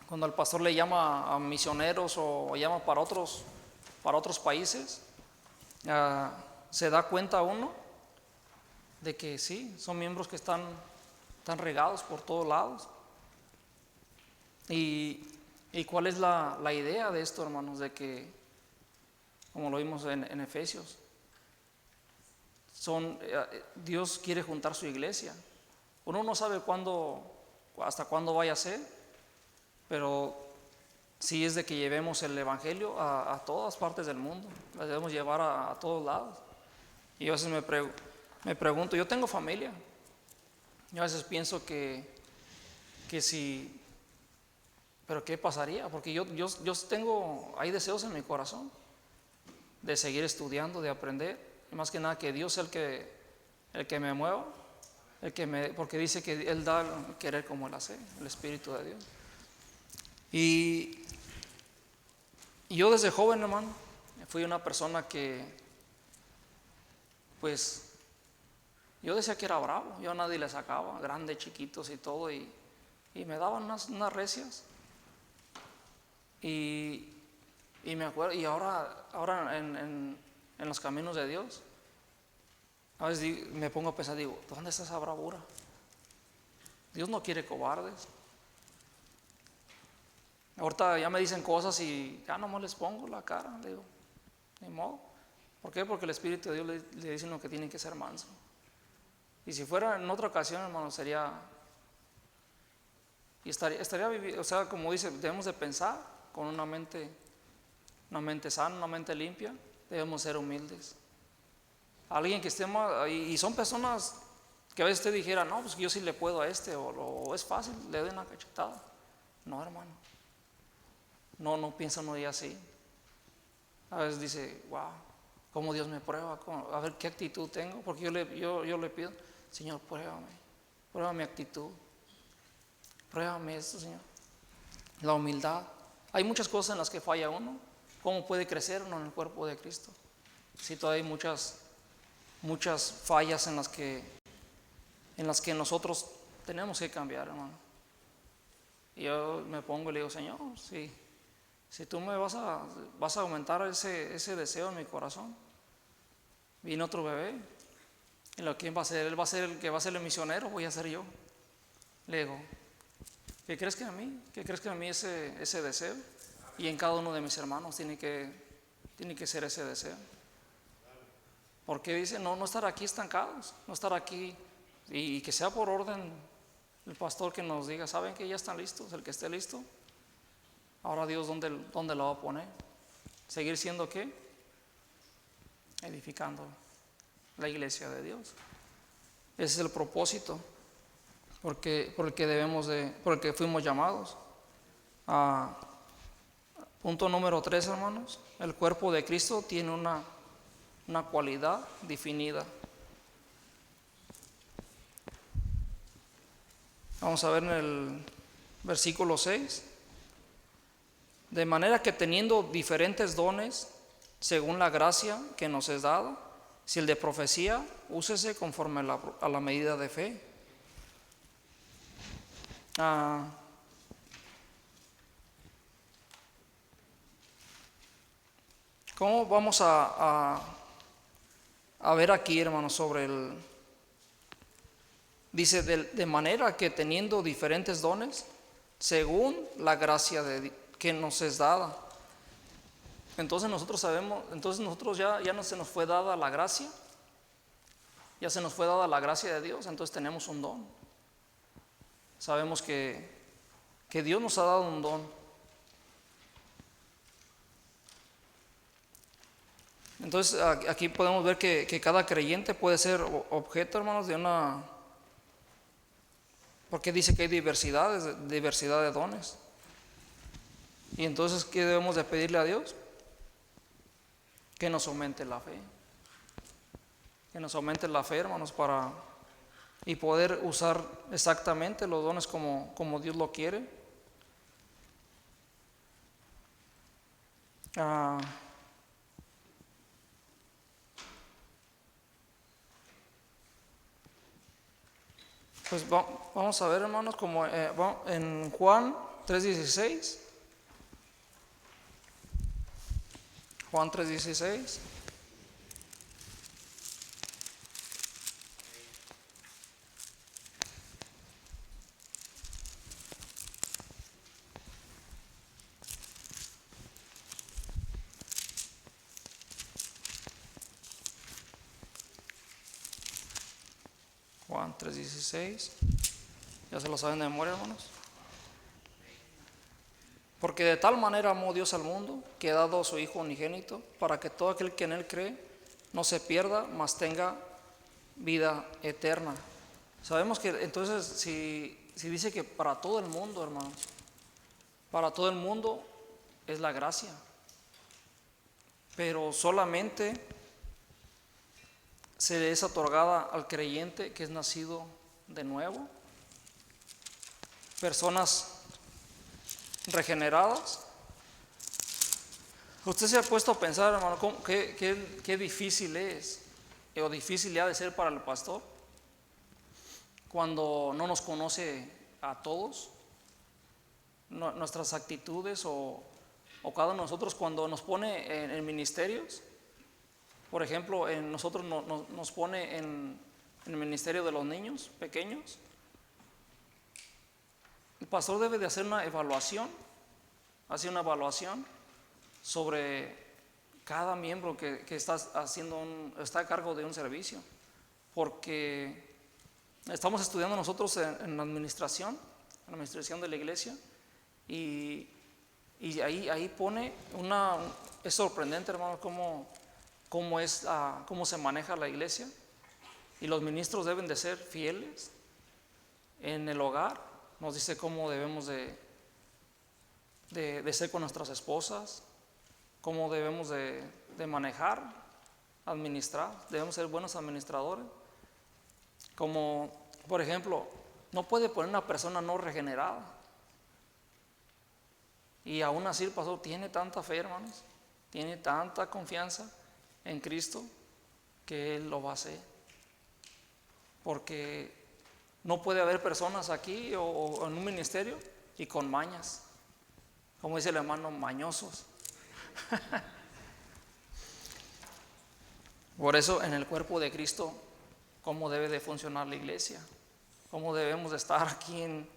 el pastor le llama a misioneros o llama para otros países, se da cuenta uno de que sí, son miembros que están regados por todos lados. ¿Y cuál es la idea de esto, hermanos? De que, como lo vimos en Efesios, Dios quiere juntar su iglesia. Uno no sabe hasta cuándo vaya a ser, pero sí es de que llevemos el evangelio a todas partes del mundo. La debemos llevar a todos lados. Y a veces me pregunto, yo tengo familia, yo a veces pienso que si, pero ¿qué pasaría? Porque yo hay deseos en mi corazón de seguir estudiando, de aprender, y más que nada que Dios es el que me mueva, porque dice que Él da el querer como Él hace, el Espíritu de Dios. Y yo desde joven, hermano, fui una persona que, pues, yo decía que era bravo, yo a nadie le sacaba, grandes, chiquitos y todo, y me daban unas recias. Y me acuerdo, y ahora en los caminos de Dios, a veces me pongo a pensar, digo, ¿dónde está esa bravura? Dios no quiere cobardes. Ahorita ya me dicen cosas y ya nomás les pongo la cara, digo, ni modo. ¿Por qué? Porque el Espíritu de Dios le dice uno que tiene que ser manso. Y si fuera en otra ocasión, hermano, estaría viviendo, o sea, como dice, debemos de pensar con una mente sana, una mente limpia. Debemos ser humildes. Alguien que esté más, y son personas que a veces te dijera, no, pues yo sí le puedo a o es fácil, le doy una cachetada. No, hermano, no piensa uno ya así. A veces dice, wow, cómo Dios me prueba, a ver qué actitud tengo, porque yo le pido, Señor, prueba mi actitud, pruébame esto, Señor. La humildad. Hay muchas cosas en las que falla uno. ¿Cómo puede crecer uno en el cuerpo de Cristo? Sí, todavía hay muchas fallas en las que nosotros tenemos que cambiar, hermano. Y yo me pongo y le digo, Señor, si tú me vas a aumentar ese deseo en mi corazón. Vino otro bebé, ¿Y lo quién va a ser? Él va a ser el que va a ser el misionero, voy a ser yo. Le digo, ¿qué crees que a mí? ¿Qué crees que a mí ese deseo? Y en cada uno de mis hermanos tiene que ser ese deseo. Porque dice, no estar aquí estancados, no estar aquí, y que sea por orden el pastor que nos diga, ¿saben que ya están listos? El que esté listo, ahora Dios, ¿dónde lo va a poner? ¿Seguir siendo qué? Edificando la iglesia de Dios. Ese es el propósito por el que fuimos llamados. Punto número 3, hermanos. El cuerpo de Cristo tiene una cualidad definida. Vamos a ver en el versículo 6. De manera que teniendo diferentes dones, según la gracia que nos es dada, si el de profecía, úsese conforme a la medida de fe. ¿Cómo vamos a ver aquí, hermanos, sobre dice, de manera que teniendo diferentes dones, según la gracia que nos es dada. Entonces nosotros ya no se nos fue dada la gracia, ya se nos fue dada la gracia de Dios, entonces tenemos un don. Sabemos que Dios nos ha dado un don. Entonces aquí podemos ver que cada creyente puede ser objeto, hermanos, porque dice que hay diversidad de dones. Y entonces, ¿qué debemos de pedirle a Dios? Que nos aumente la fe. Que nos aumente la fe, hermanos, y poder usar exactamente los dones como Dios lo quiere. Pues vamos a ver, hermanos, como en Juan 3:16. Juan 3:16. Juan 3:16. Ya se lo saben de memoria, hermanos. Porque de tal manera amó Dios al mundo, que ha dado a su Hijo unigénito, para que todo aquel que en Él cree no se pierda, mas tenga vida eterna. Sabemos que entonces si dice que para todo el mundo, hermanos, para todo el mundo es la gracia, pero solamente se le es otorgada al creyente que es nacido de nuevo, personas regeneradas. Usted se ha puesto a pensar, hermano, qué difícil es, o difícil ha de ser para el pastor cuando no nos conoce a todos, nuestras actitudes o cada uno de nosotros cuando nos pone en ministerios. Por ejemplo, nosotros nos pone en el ministerio de los niños pequeños. El pastor debe de hacer una evaluación sobre cada miembro que está a cargo de un servicio, porque estamos estudiando nosotros en la administración de la iglesia, y ahí pone es sorprendente, hermano, cómo se maneja la iglesia, y los ministros deben de ser fieles en el hogar. Nos dice cómo debemos de ser con nuestras esposas, cómo debemos de manejar, administrar. Debemos ser buenos administradores. Como, por ejemplo, no puede poner una persona no regenerada. Y aún así el pastor tiene tanta fe, hermanos, tiene tanta confianza en Cristo, que Él lo va a hacer. Porque no puede haber personas aquí o en un ministerio y con mañas, como dice el hermano, mañosos. Por eso en el cuerpo de Cristo cómo debe de funcionar la iglesia, cómo debemos de estar aquí en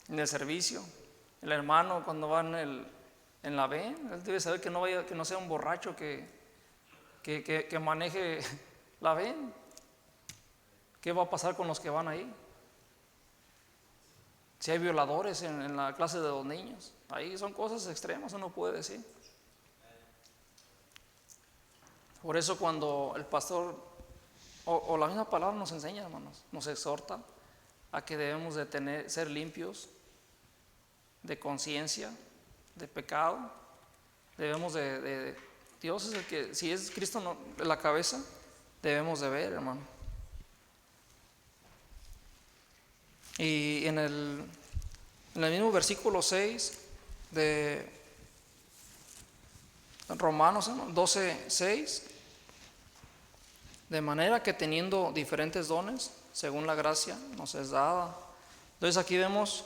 el servicio. El hermano cuando va en la B, él debe saber que no sea un borracho que maneje la B. ¿Qué va a pasar con los que van ahí? Si hay violadores en la clase de los niños, ahí son cosas extremas, uno puede decir. Por eso cuando el pastor o la misma palabra nos enseña, hermanos, nos exhorta a que debemos de ser limpios de conciencia, de pecado. Debemos Dios es el que, si es Cristo la cabeza, debemos de ver, hermano. Y en el mismo versículo 6 de Romanos 12:6, de manera que teniendo diferentes dones, según la gracia nos es dada. Entonces aquí vemos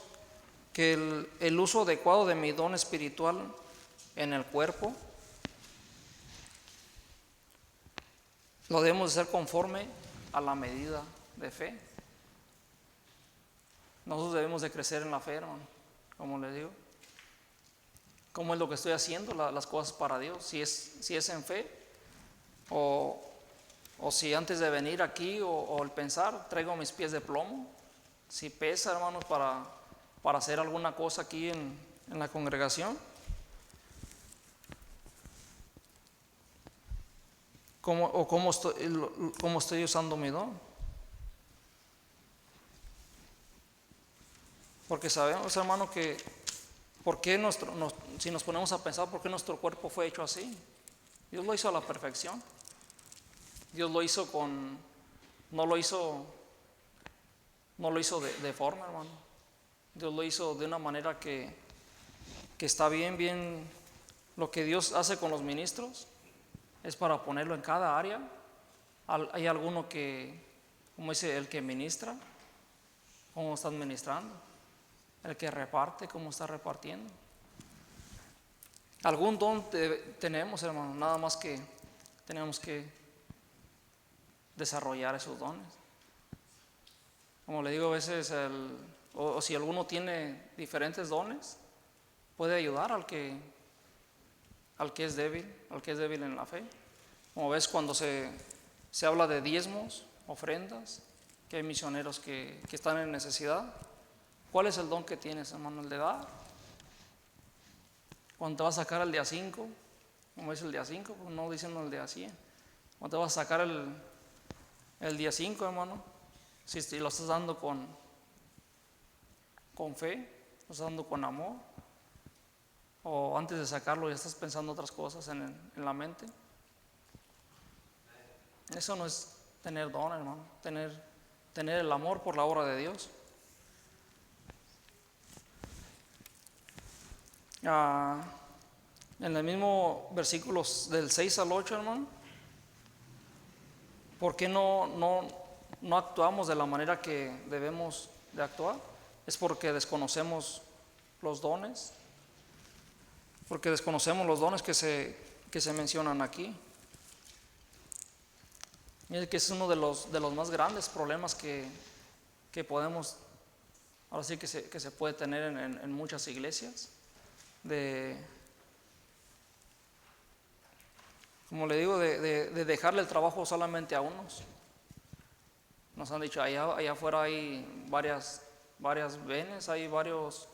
que el uso adecuado de mi don espiritual en el cuerpo lo debemos hacer conforme a la medida de fe. Nosotros debemos de crecer en la fe, hermano, como les digo. ¿Cómo es lo que estoy haciendo las cosas para Dios? Si es en fe, o si antes de venir aquí o el pensar traigo mis pies de plomo. Si pesa, hermanos, para hacer alguna cosa aquí en la congregación. ¿Cómo estoy usando mi don? Porque sabemos, hermano, que si nos ponemos a pensar por qué nuestro cuerpo fue hecho así, Dios lo hizo a la perfección. Dios lo hizo no lo hizo de forma, hermano. Dios lo hizo de una manera que está bien. Lo que Dios hace con los ministros es para ponerlo en cada área. Hay alguno que, como dice, el que ministra, cómo está administrando. El que reparte, cómo está repartiendo. Algún don tenemos, hermano, nada más que tenemos que desarrollar esos dones. Como le digo, a veces o si alguno tiene diferentes dones, puede ayudar al que es débil en la fe. Como ves, cuando se habla de diezmos, ofrendas, que hay misioneros que están en necesidad. ¿Cuál es el don que tienes, hermano? El de dar. Cuando te vas a sacar el día 5, como es el día 5, pues no diciendo el día 100. Cuando te vas a sacar el día 5, hermano, si lo estás dando con fe, lo estás dando con amor, o antes de sacarlo ya estás pensando otras cosas en la mente. Eso no es tener don, hermano, tener el amor por la obra de Dios. En el mismo versículo del 6 al 8, hermano, ¿por qué no actuamos de la manera que debemos de actuar? Es porque desconocemos los dones, que se mencionan aquí. Mire que es uno de los más grandes problemas que podemos, ahora sí que se puede tener en muchas iglesias. Como le digo, de dejarle el trabajo solamente a unos. Nos han dicho, allá afuera hay varias venes, hay varias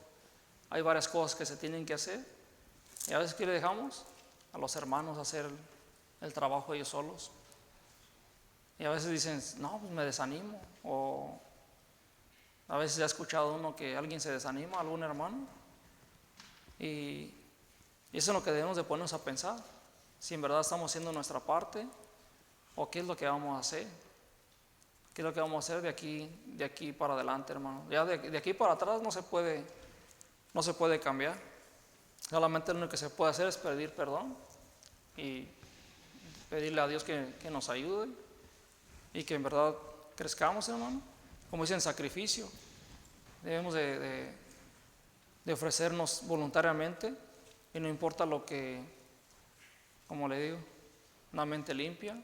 cosas que se tienen que hacer. Y a veces, ¿qué le dejamos? A los hermanos hacer el trabajo ellos solos. Y a veces dicen, no, pues me desanimo. O a veces he escuchado uno que alguien se desanima, algún hermano. Y eso es lo que debemos de ponernos a pensar. Si en verdad estamos haciendo nuestra parte, o qué es lo que vamos a hacer. ¿Qué es lo que vamos a hacer de aquí para adelante, hermano? Ya de aquí para atrás no se puede cambiar. Solamente lo único que se puede hacer es pedir perdón y pedirle a Dios que nos ayude y que en verdad crezcamos, hermano. Como dicen, sacrificio. Debemos de ofrecernos voluntariamente, y no importa lo que, como le digo, una mente limpia,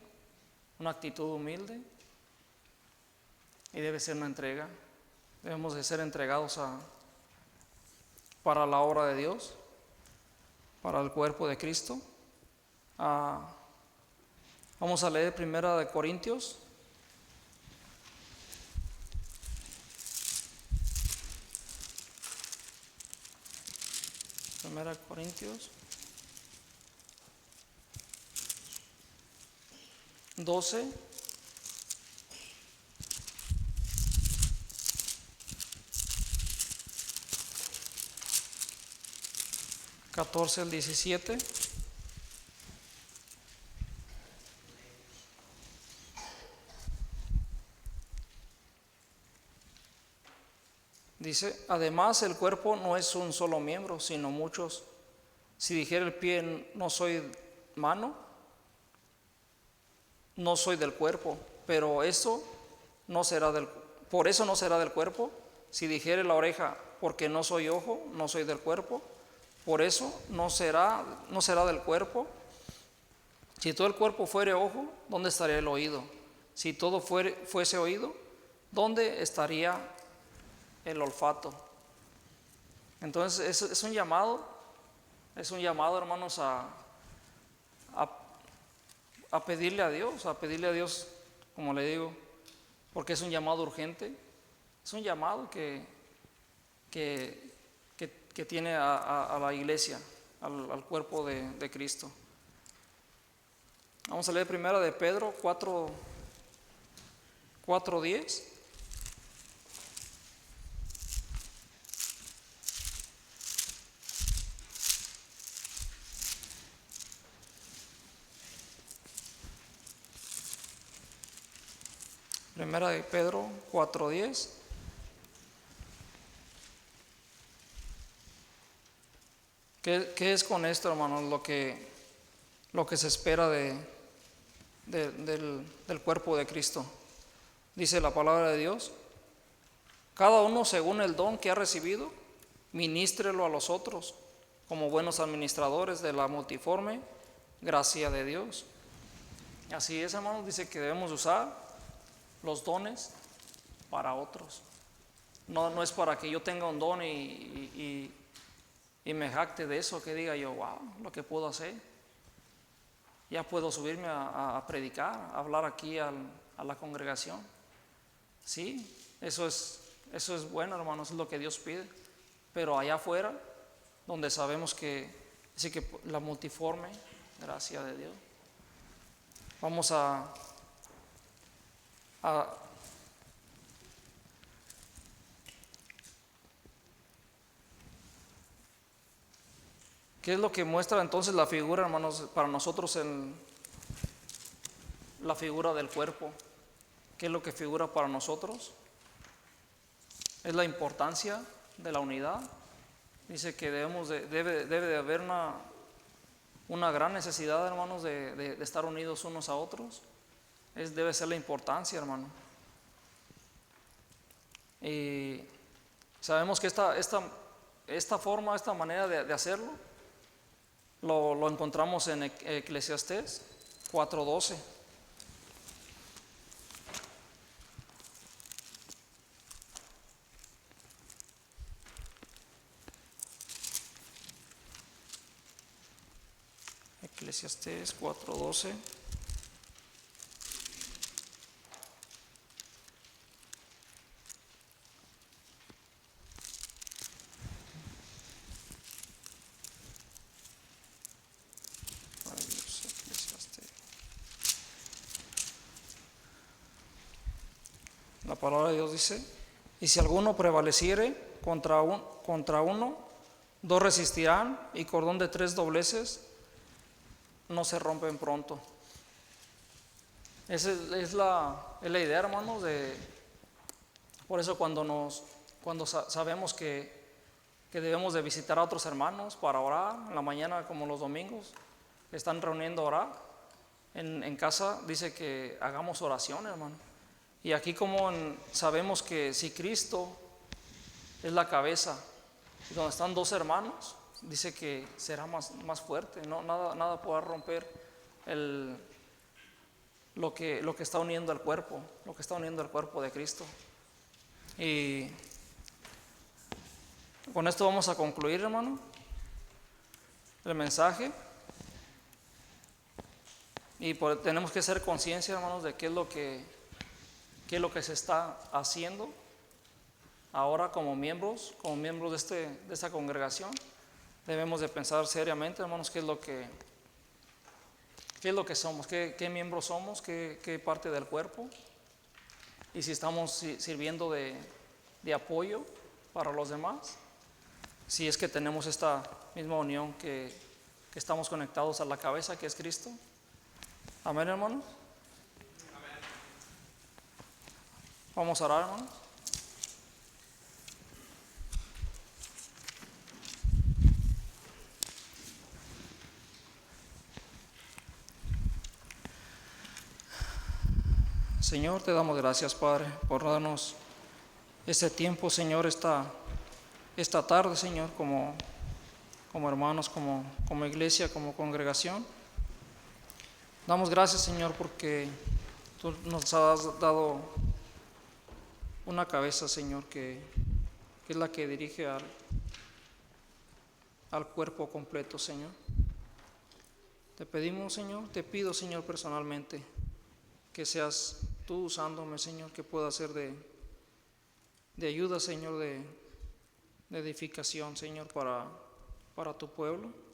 una actitud humilde, y debe ser una entrega. Debemos de ser entregados para la obra de Dios, para el cuerpo de Cristo. Vamos a leer 1 Corintios. Primera Corintios 12, 14 al 17. Dice: además el cuerpo no es un solo miembro, sino muchos. Si dijera el pie, no soy mano, no soy del cuerpo, pero por eso no será del cuerpo. Si dijere la oreja, porque no soy ojo, no soy del cuerpo, por eso no será del cuerpo. Si todo el cuerpo fuere ojo, ¿dónde estaría el oído? Si todo fuese oído, ¿dónde estaría el olfato? Entonces es un llamado, hermanos, a pedirle a Dios, como le digo, porque es un llamado urgente, es un llamado que tiene a la iglesia, al cuerpo de Cristo. Vamos a leer primero de Pedro 4:10. Primera de Pedro 4:10. ¿Qué es con esto, hermanos? Lo que se espera del cuerpo de Cristo. Dice la palabra de Dios: cada uno según el don que ha recibido, ministrelo a los otros, como buenos administradores de la multiforme gracia de Dios. Así es, hermanos, dice que debemos usar los dones para otros. No es para que yo tenga un don y me jacte de eso, que diga yo, wow, lo que puedo hacer. Ya puedo subirme a predicar, a hablar aquí a la congregación. Sí, eso es bueno, hermanos, es lo que Dios pide. Pero allá afuera, donde sabemos que dice que la multiforme gracia de Dios, vamos ¿qué es lo que muestra entonces la figura, hermanos, para nosotros en la figura del cuerpo? ¿Qué es lo que figura para nosotros? Es la importancia de la unidad. Dice que debe de haber una gran necesidad, hermanos, de estar unidos unos a otros. Debe ser la importancia, hermano. Y sabemos que esta forma, esta manera de hacerlo, lo encontramos en Eclesiastés 4:12. Eclesiastés 4:12. La palabra de Dios dice: y si alguno prevaleciere contra uno, dos resistirán, y cordón de 3 dobleces no se rompen pronto. Esa es la idea, hermanos, por eso cuando sabemos que debemos de visitar a otros hermanos para orar, en la mañana como los domingos, que están reuniendo a orar, en casa dice que hagamos oración, hermano. Y aquí sabemos que si Cristo es la cabeza, y donde están dos hermanos, dice que será más fuerte, nada podrá romper lo que está uniendo al cuerpo, lo que está uniendo al cuerpo de Cristo. Y con esto vamos a concluir, hermano, el mensaje. Y tenemos que ser conciencia, hermanos, de qué es lo que se está haciendo ahora como miembros de esta congregación. Debemos de pensar seriamente, hermanos, qué es lo que somos, qué miembros somos, qué parte del cuerpo, y si estamos sirviendo de apoyo para los demás, si es que tenemos esta misma unión que estamos conectados a la cabeza, que es Cristo. Amén, hermanos. Vamos a orar, hermanos. Señor, te damos gracias, Padre, por darnos este tiempo, Señor, esta tarde, Señor, como hermanos, como iglesia, como congregación. Damos gracias, Señor, porque tú nos has dado una cabeza, Señor, que es la que dirige al cuerpo completo, Señor. Te pedimos, Señor, te pido, Señor, personalmente, que seas tú usándome, Señor, que pueda ser de ayuda, Señor, de edificación, Señor, para tu pueblo.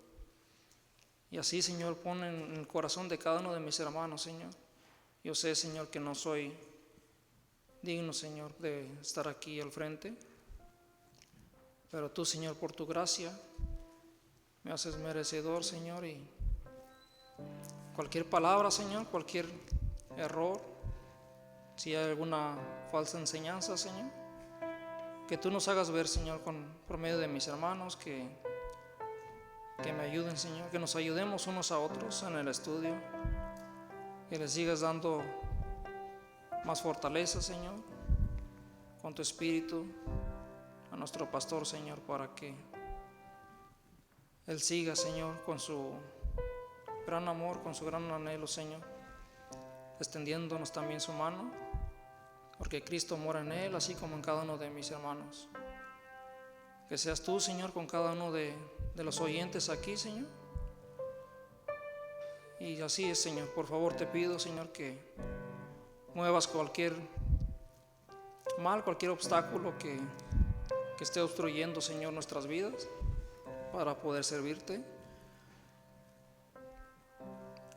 Y así, Señor, pon en el corazón de cada uno de mis hermanos, Señor. Yo sé, Señor, que no soy digno, Señor, de estar aquí al frente, pero tú, Señor, por tu gracia me haces merecedor, Señor, y cualquier palabra, Señor, cualquier error, si hay alguna falsa enseñanza, Señor, que tú nos hagas ver, Señor, por medio de mis hermanos, que me ayuden, Señor, que nos ayudemos unos a otros en el estudio, que les sigas dando más fortaleza, Señor, con tu espíritu a nuestro pastor, Señor, para que él siga, Señor, con su gran amor, con su gran anhelo, Señor, extendiéndonos también su mano, porque Cristo mora en él, así como en cada uno de mis hermanos. Que seas tú, Señor, con cada uno de los oyentes aquí, Señor. Y así es, Señor. Por favor, te pido, Señor, que muevas cualquier mal, cualquier obstáculo que esté obstruyendo, Señor, nuestras vidas para poder servirte.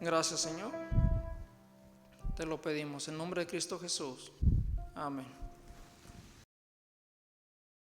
Gracias, Señor. Te lo pedimos en nombre de Cristo Jesús. Amén.